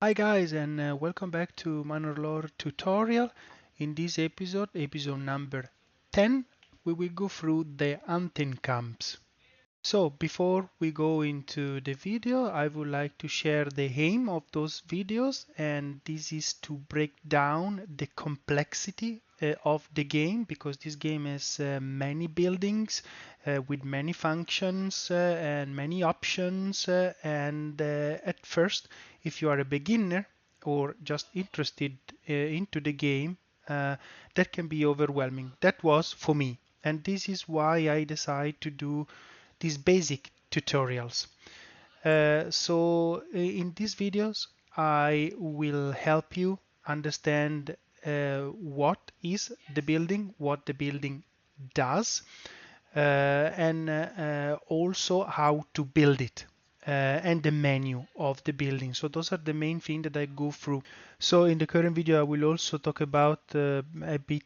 Hi guys, and welcome back to Manor lore tutorial. In this episode number 10, we will go through the hunting camps. So before we go into the video, I would like to share the aim of those videos, and this is to break down the complexity of the game, because this game has many buildings with many functions and many options, and at first, if you are a beginner or just interested into the game, that can be overwhelming. That was for me, and this is why I decided to do these basic tutorials. So in these videos, I will help you understand what is the building, what the building does, and also how to build it. And the menu of the building. So those are the main things that I go through. So in the current video, I will also talk about a bit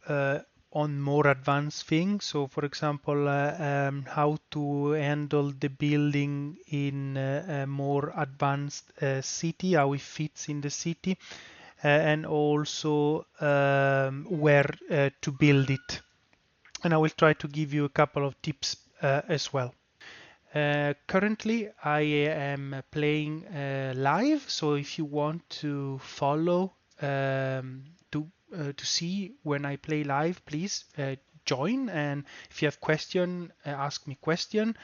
uh, on more advanced things. So for example, how to handle the building in a more advanced city, how it fits in the city, and also where to build it. And I will try to give you a couple of tips as well. Currently, I am playing live, so if you want to follow to see when I play live, please join. And if you have question, ask me question.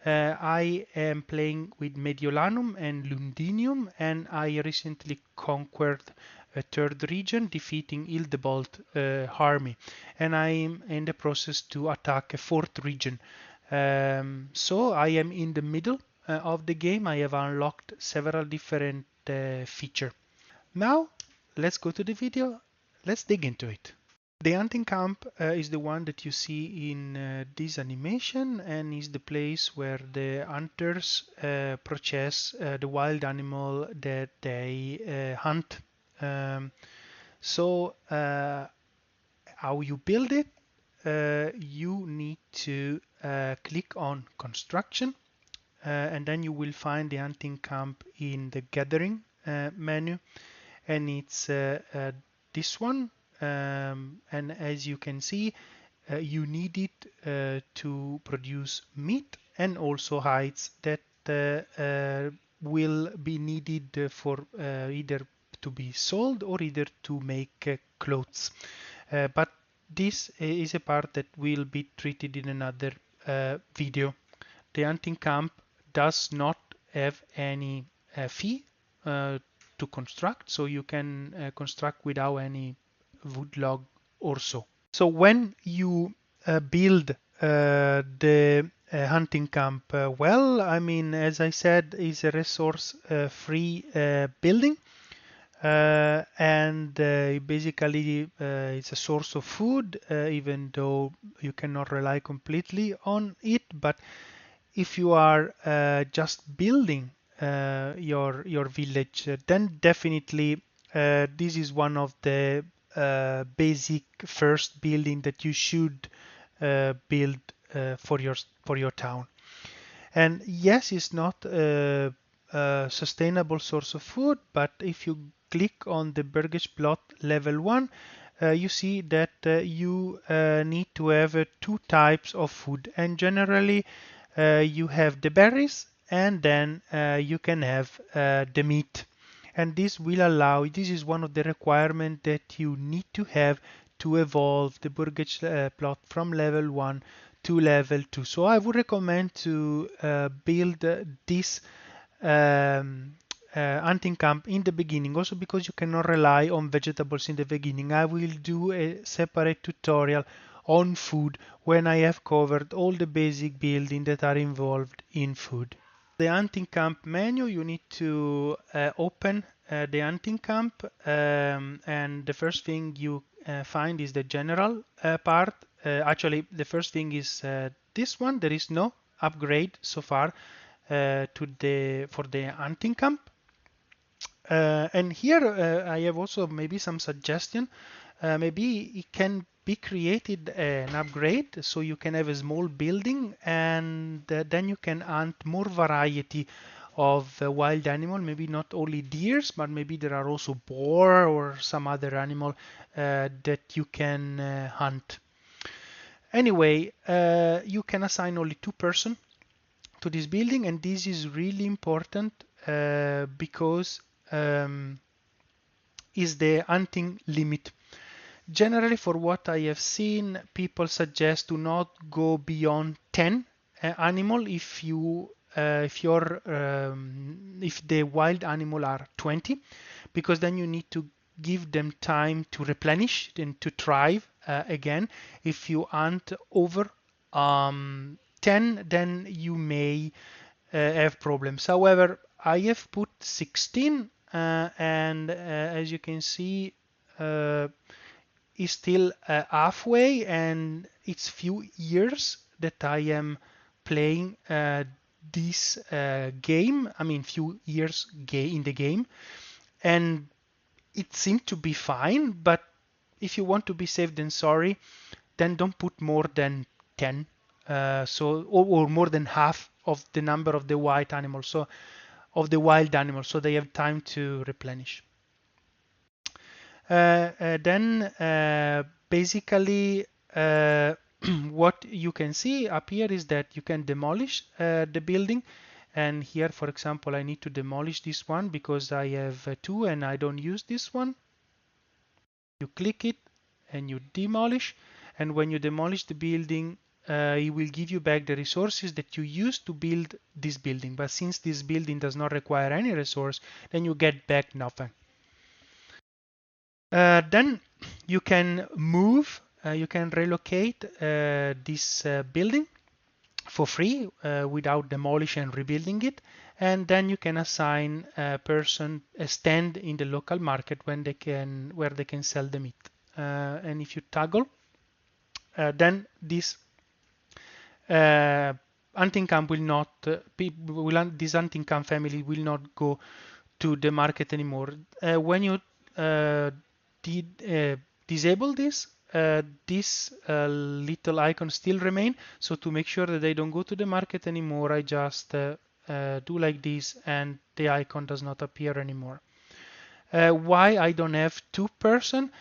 I am playing with Mediolanum and Lundinium, and I recently conquered a third region, defeating Ildebold army, and I'm in the process to attack a fourth region. So I am in the middle of the game. I have unlocked several different features. Now let's go to the video. Let's dig into it. The hunting camp is the one that you see in this animation, and is the place where the hunters purchase the wild animal that they hunt. Um, so how you build it? You need to click on construction, and then you will find the hunting camp in the gathering menu, and it's this one. And as you can see, you need it to produce meat and also hides that will be needed for either to be sold or either to make clothes. But this is a part that will be treated in another video. The hunting camp does not have any fee to construct, so you can construct without any wood log or so. So when you build the hunting camp, well, I mean, as I said, is a resource free building. And basically it's a source of food, even though you cannot rely completely on it. But if you are just building your village, then definitely this is one of the basic first building that you should build for your town. And yes, it's not a sustainable source of food, but if you click on the Burgage plot level 1, you see that you need to have two types of food, and generally you have the berries, and then you can have the meat. And this will allow, this is one of the requirements that you need to have to evolve the Burgage plot from level 1 to level 2. So I would recommend to build this hunting camp in the beginning, also because you cannot rely on vegetables in the beginning. I will do a separate tutorial on food when I have covered all the basic building that are involved in food. The hunting camp menu, you need to open the hunting camp, and the first thing you find is the general part. Actually, the first thing is this one. There is no upgrade so far for the hunting camp. And here I have also maybe some suggestion. Maybe it can be created an upgrade, so you can have a small building, and then you can hunt more variety of wild animal, maybe not only deers, but maybe there are also boar or some other animal that you can hunt. Anyway, you can assign only 2 persons to this building, and this is really important because is the hunting limit. Generally, for what I have seen, people suggest to not go beyond 10 animal if the wild animal are 20, because then you need to give them time to replenish and to thrive again. If you hunt over 10, then you may have problems. However, I have put 16, and as you can see, is still halfway, and it's few years that I am playing this game. I mean, few years in the game, and it seemed to be fine. But if you want to be safe than sorry, then don't put more than 10. Or more than half of the number of the wild animals. So of the wild animals, so they have time to replenish. Then basically what you can see up here is that you can demolish the building, and here for example I need to demolish this one because I have two and I don't use this one. You click it and you demolish, and when you demolish the building it will give you back the resources that you used to build this building, but since this building does not require any resource, then you get back nothing. Then you can move, you can relocate this building for free without demolishing and rebuilding it, and then you can assign a person a stand in the local market where they can sell the meat. And if you toggle, then this hunting camp will not this hunting camp family will not go to the market anymore. When you did disable this little icon still remain. So to make sure that they don't go to the market anymore, I just do like this, and the icon does not appear anymore. Why I don't have 2 person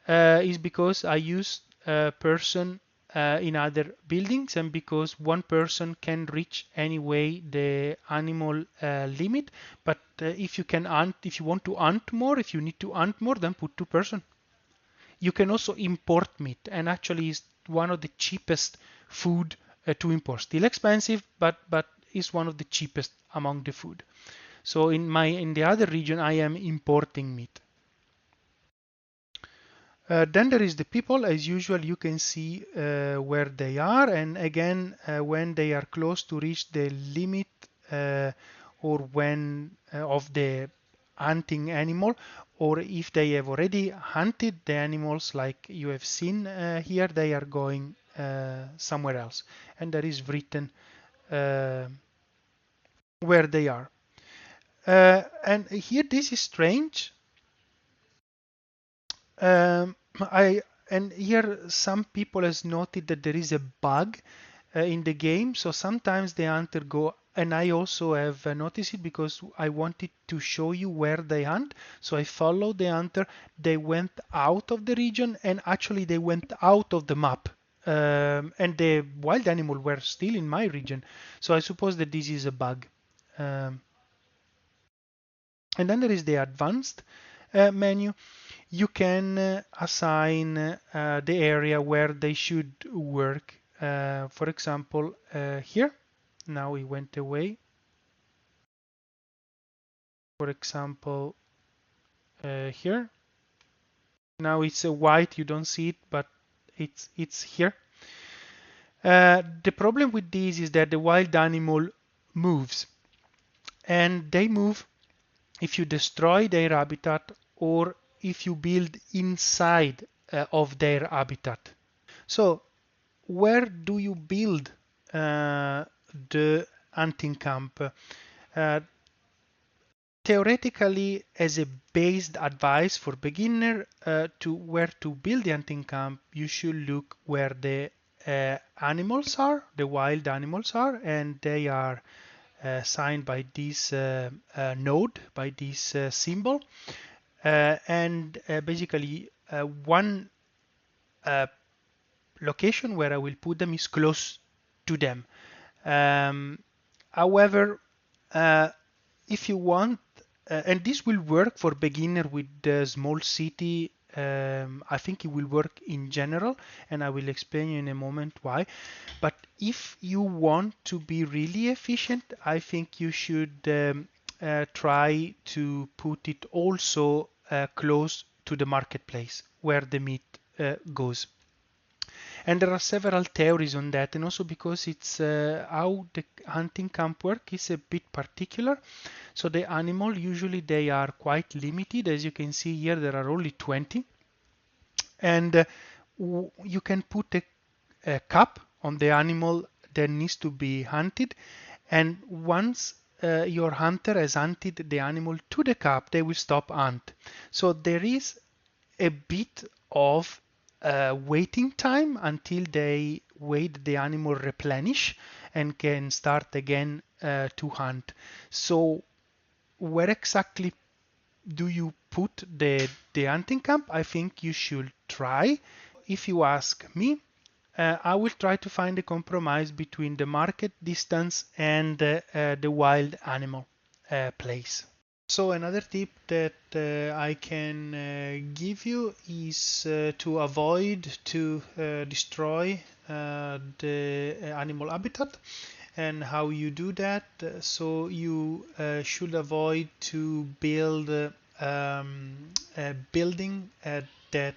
is because I use person in other buildings, and because 1 person can reach anyway the animal limit. But if you want to hunt more, if you need to hunt more, then put 2 person. You can also import meat, and actually is one of the cheapest food to import. Still expensive, but is one of the cheapest among the food. So in the other region, I am importing meat. Then there is the people. As usual, you can see where they are, and again, when they are close to reach the limit or when of the hunting animal, or if they have already hunted the animals like you have seen here, they are going somewhere else, and there is written where they are. And here this is strange. I and here some people has noted that there is a bug in the game, so sometimes the hunter go, and I also have noticed it because I wanted to show you where they hunt. So I followed the hunter. They went out of the region, and actually they went out of the map. And the wild animal were still in my region, so I suppose that this is a bug. Um, and then there is the advanced menu. You can assign the area where they should work. For example, here, now it went away. For example, here, now it's white, you don't see it, but it's here. The problem with this is that the wild animal moves, and they move if you destroy their habitat or if you build inside of their habitat. So where do you build the hunting camp? Uh, Theoretically, as a based advice for beginner to where to build the hunting camp, you should look where the animals are, the wild animals are, and they are sign by this node, by this symbol, and basically one location where I will put them is close to them. Um, However, if you want, and this will work for beginner with the small city, I think it will work in general, and I will explain you in a moment why. But if you want to be really efficient, I think you should try to put it also close to the marketplace where the meat goes. And there are several theories on that, and also because it's how the hunting camp work is a bit particular. So the animal usually they are quite limited. As you can see here, there are only 20, and you can put a cap on the animal that needs to be hunted, and once your hunter has hunted the animal to the cap, they will stop hunt. So there is a bit of waiting time until they wait the animal replenish and can start again to hunt. So where exactly do you put the hunting camp? I think you should try. If you ask me, I will try to find a compromise between the market distance and the wild animal place. So another tip that I can give you is to avoid to destroy the animal habitat. And how you do that? So you should avoid to build a building that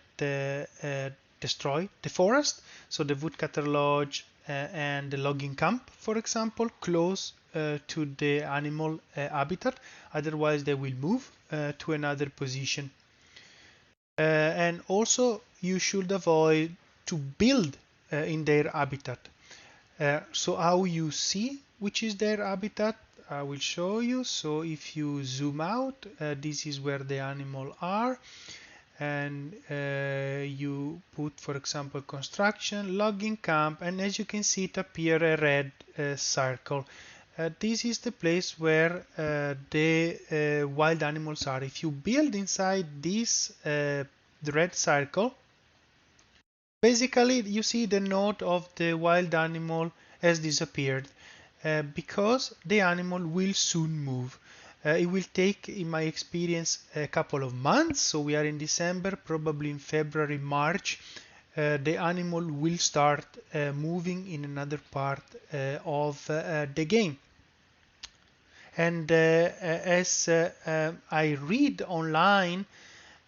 destroy the forest. So the woodcutter lodge and the logging camp, for example, close to the animal habitat. Otherwise, they will move to another position. And also, you should avoid to build in their habitat. So how you see which is their habitat, I will show you. So if you zoom out, this is where the animal are, and you put, for example, construction, logging camp, and as you can see, it appear a red circle. This is the place where the wild animals are. If you build inside this the red circle, basically you see the node of the wild animal has disappeared because the animal will soon move. It will take, in my experience, a couple of months. So we are in December, probably in February, March, the animal will start moving in another part of the game. And as I read online,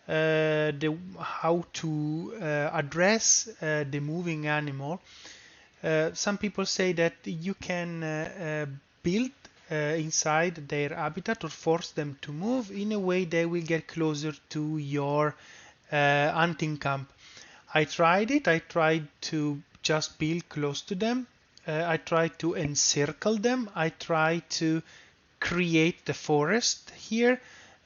how to address the moving animal, some people say that you can build inside their habitat or force them to move in a way they will get closer to your hunting camp. I tried it. I tried to just build close to them. I tried to encircle them. I tried to create the forest here.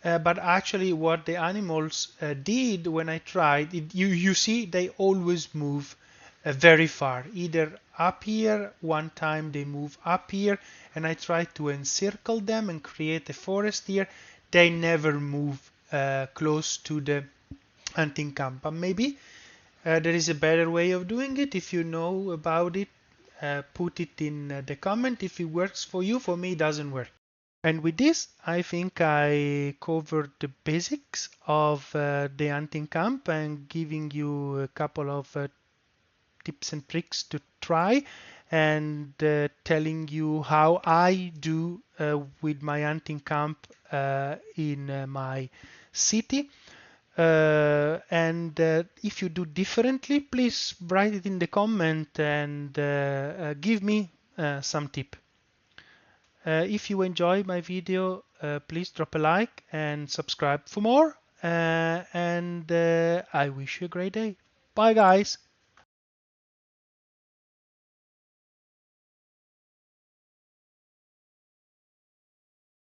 But actually what the animals did when I tried, you see they always move very far, either up here, one time they move up here, and I tried to encircle them and create a forest here. They never move close to the hunting camp. But maybe there is a better way of doing it. If you know about it, put it in the comment if it works for you. For me, it doesn't work. And with this, I think I covered the basics of the hunting camp and giving you a couple of tips and tricks to try, and telling you how I do with my hunting camp in my city. And if you do differently, please write it in the comment and give me some tip. If you enjoy my video, please drop a like and subscribe for more. And I wish you a great day. Bye, guys.